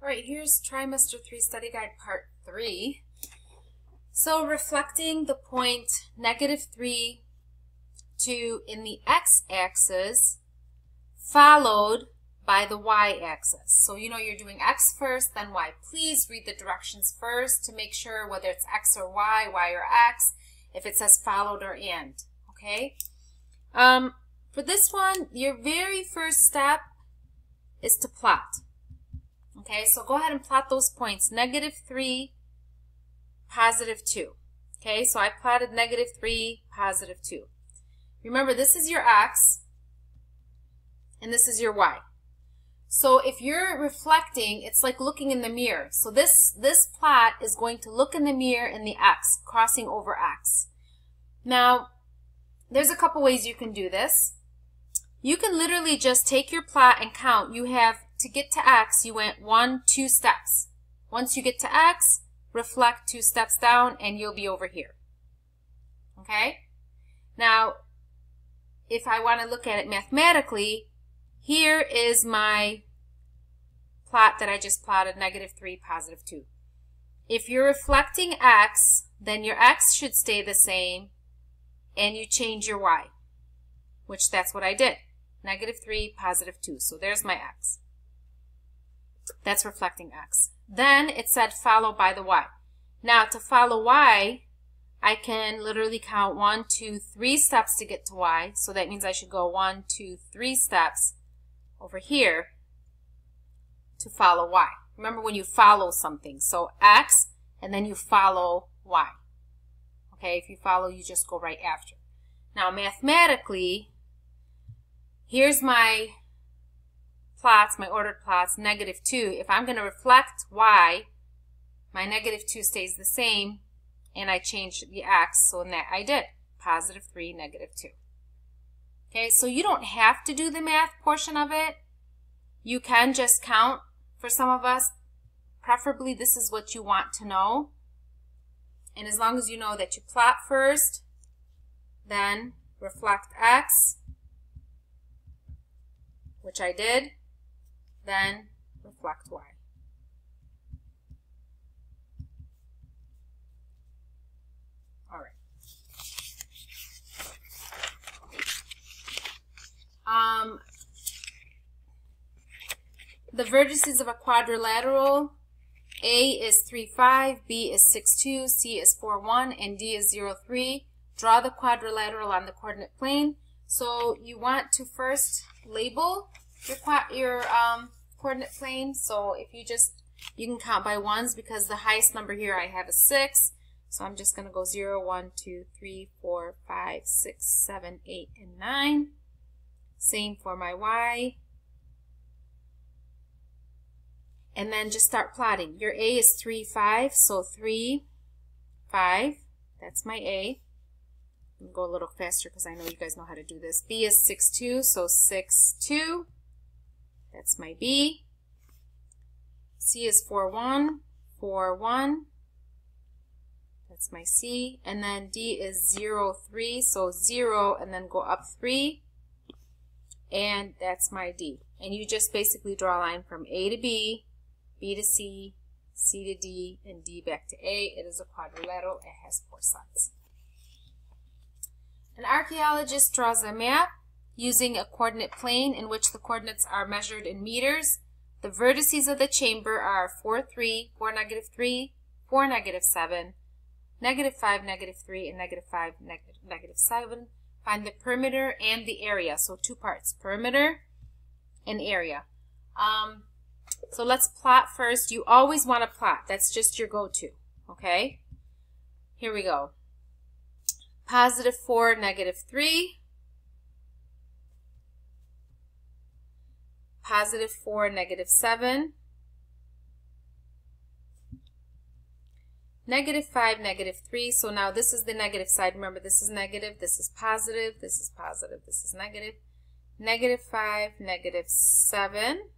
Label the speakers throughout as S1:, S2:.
S1: All right, here's Trimester 3 Study Guide Part 3. So reflecting the point -3, 2 in the x-axis, followed by the y-axis. So you know you're doing x first, then y. Please read the directions first to make sure whether it's x or y or x, if it says followed or and, okay? For this one, your very first step is to plot. Okay, so go ahead and plot those points, -3, +2. Okay, so I plotted -3, +2. Remember, this is your x, and this is your y. So if you're reflecting, it's like looking in the mirror. So this plot is going to look in the mirror in the x, crossing over x. Now, there's a couple ways you can do this. You can literally just take your plot and count. You have, to get to x, you went 1, 2 steps. Once you get to x, reflect 2 steps down, and you'll be over here. Okay? Now, if I want to look at it mathematically, here is my plot that I just plotted, -3, +2. If you're reflecting x, then your x should stay the same, and you change your y, which that's what I did. -3, +2. So there's my x. That's reflecting x. Then it said follow by the y. Now to follow y, I can literally count 1, 2, 3 steps to get to y. So that means I should go 1, 2, 3 steps over here to follow y. Remember when you follow something. So x, and then you follow y. Okay, if you follow, you just go right after. Now mathematically, here's my plots, my ordered plots, -2. If I'm going to reflect y, my -2 stays the same, and I changed the x, so in that I did, +3, -2. Okay, so you don't have to do the math portion of it. You can just count. For some of us, preferably this is what you want to know. And as long as you know that you plot first, then reflect x, which I did, then reflect y. All right. The vertices of a quadrilateral, A is 3, 5, B is 6, 2, C is 4, 1, and D is 0, 3. Draw the quadrilateral on the coordinate plane. So you want to first label your coordinate plane. So if you can count by ones, because the highest number here I have is 6. So I'm just going to go 0, 1, 2, 3, 4, 5, 6, 7, 8, and 9. Same for my y. And then just start plotting. Your A is 3, 5, so 3, 5. That's my A. I'm going to go a little faster because I know you guys know how to do this. B is 6, 2, so 6, 2. That's my B. C is 4, 1, 4, 1. That's my C. And then D is 0, 3, so 0, and then go up 3. And that's my D. And you just basically draw a line from A to B, B to C, C to D, and D back to A. It is a quadrilateral. It has 4 sides. An archaeologist draws a map using a coordinate plane in which the coordinates are measured in meters. The vertices of the chamber are 4, 3, 4, -3, 4, -7, -5, -3, and -5, -7. Find the perimeter and the area. So 2 parts, perimeter and area. So let's plot first. You always want to plot. That's just your go-to, okay? Here we go. +4, -3. +4, -7. -5, -3. So now this is the negative side. Remember, this is negative, this is positive, this is positive, this is negative. -5, -7.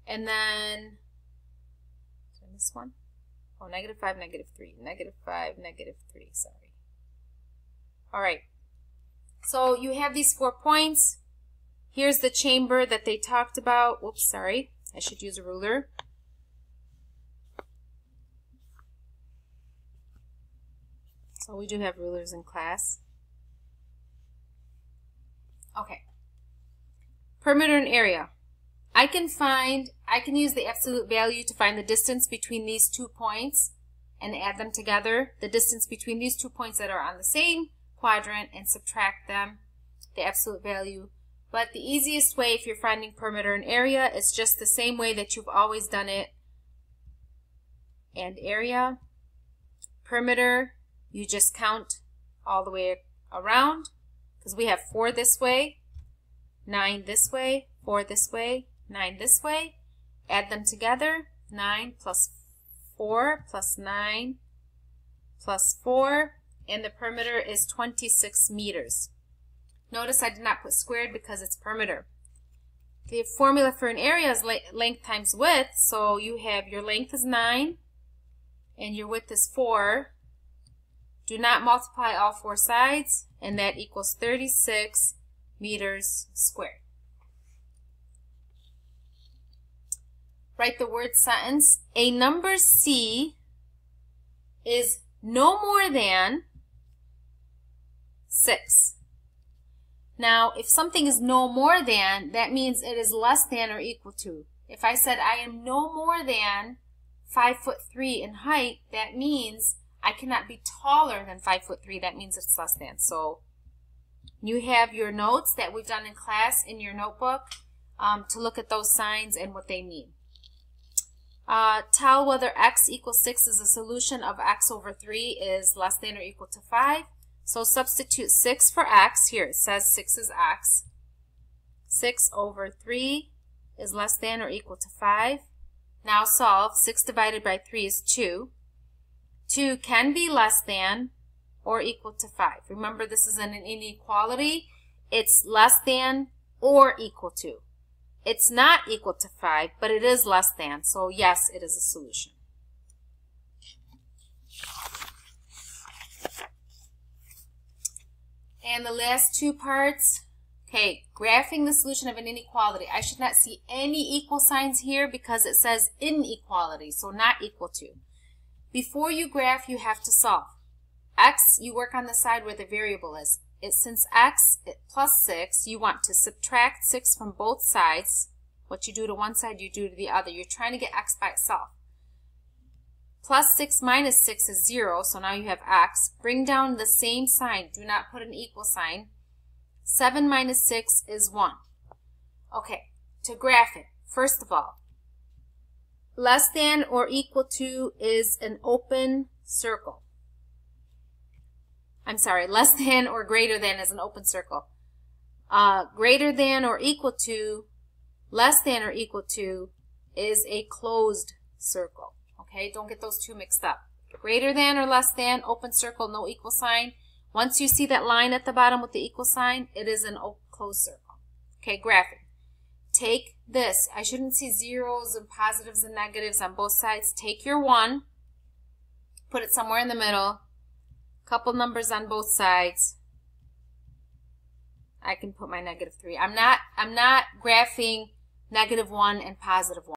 S1: And then, did I miss one? Oh, -5, -3. -5, -3, sorry. All right. So you have these 4 points. Here's the chamber that they talked about. Whoops, sorry. I should use a ruler. So we do have rulers in class. Okay. Perimeter and area. I can use the absolute value to find the distance between these 2 points and add them together, the distance between these 2 points that are on the same quadrant, and subtract them, the absolute value. But the easiest way if you're finding perimeter and area is just the same way that you've always done it. And area, perimeter, you just count all the way around, because we have 4 this way, 9 this way, 4 this way, 9 this way. Add them together, 9 plus 4 plus 9 plus 4, and the perimeter is 26 meters. Notice I did not put squared because it's perimeter. The formula for an area is length times width, so you have your length is 9 and your width is 4. Do not multiply all 4 sides, and that equals 36 meters squared. Write the word sentence. A number C is no more than 6. Now, if something is no more than, that means it is less than or equal to. If I said I am no more than 5'3" in height, that means I cannot be taller than 5'3". That means it's less than. So you have your notes that we've done in class in your notebook to look at those signs and what they mean. Tell whether x equals 6 is a solution of x over 3 is less than or equal to 5. So substitute 6 for x. Here it says 6 is x. 6 over 3 is less than or equal to 5. Now solve. 6 divided by 3 is 2. 2 can be less than or equal to 5. Remember, this is an inequality. It's less than or equal to. It's not equal to 5, but it is less than. So yes, it is a solution. And the last 2 parts, okay, graphing the solution of an inequality. I should not see any equal signs here because it says inequality, so not equal to. Before you graph, you have to solve. X, you work on the side where the variable is. Since x plus 6, you want to subtract 6 from both sides. What you do to one side, you do to the other. You're trying to get x by itself. Plus 6 minus 6 is 0, so now you have x. Bring down the same sign. Do not put an equal sign. 7 minus 6 is 1. Okay, to graph it, first of all, less than or equal to is an open circle. I'm sorry, less than or greater than is an open circle. Greater than or equal to, less than or equal to is a closed circle. Okay, don't get those two mixed up. Greater than or less than, open circle, no equal sign. Once you see that line at the bottom with the equal sign, it is an closed circle. Okay, graphing. Take this. I shouldn't see zeros and positives and negatives on both sides. Take your 1, put it somewhere in the middle, couple numbers on both sides. I can put my -3. I'm not graphing -1 and +1.